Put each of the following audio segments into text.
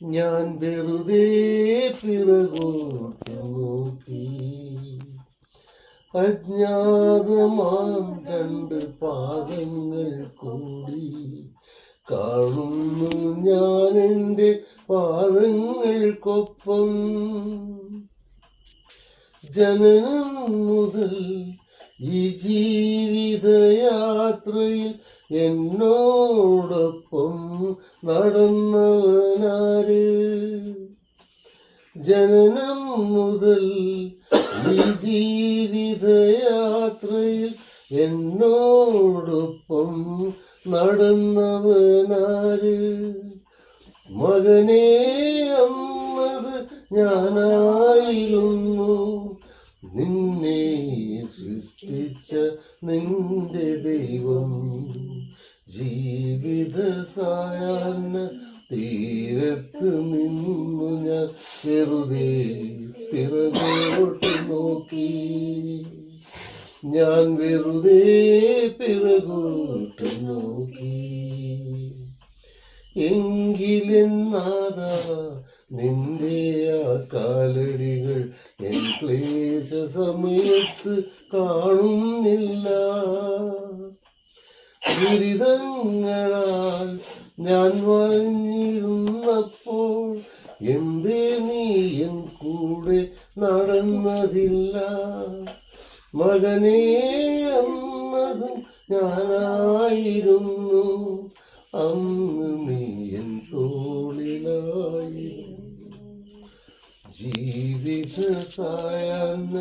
ഞാൻ വെറുതെ പിറകോട്ട് നോക്കി. അജ്ഞാതമാം രണ്ട് പാദങ്ങൾ കൂടി കാണുന്നു ഞാൻ എൻ്റെ പാദങ്ങൾക്കൊപ്പം. ജനനം മുതൽ ഈ ജീവിതയാത്രയിൽ എന്നോടൊപ്പം നടന്നവനാര്? ജനനം മുതൽ ഈ ജീവിതയാത്രയിൽ എന്നോടൊപ്പം നടന്നവനാര്? മകനെ, അന്നത് ഞാനായിരുന്നു, നിന്നെ സൃഷ്ടിച്ച നിന്റെ ദൈവം. ജീവിത സായാഹ്ന തീരത്ത് നിന്നു ഞാൻ വെറുതെ പിറകോട്ട് നോക്കി. ഞാൻ വെറുതെ പിറകോട്ട് നോക്കി. എങ്കിലെന്നാഥാ നിന്റെ ആ കാലടികൾ എൻ ക്ലേശ സമയത്ത് കാണുന്നില്ല. ദുരിതങ്ങളാൽ ഞാൻ വഴിഞ്ഞിരുന്നപ്പോൾ എന്തേ നീ എൻ കൂടെ നടന്നതില്ല? മകനെ, അന്നതും ഞാനായിരുന്നു, അന്ന് നീ എൻ തോളിലായിരുന്നു. ജീവിത സായാഹ്ന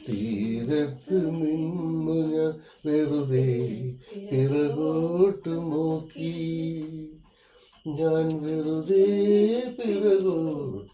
തീരത്ത് നിന്നു ഞാൻ വെറുതെ പിറകോട്ട് നോക്കി. ഞാൻ വെറുതെ പിറകോട്ട്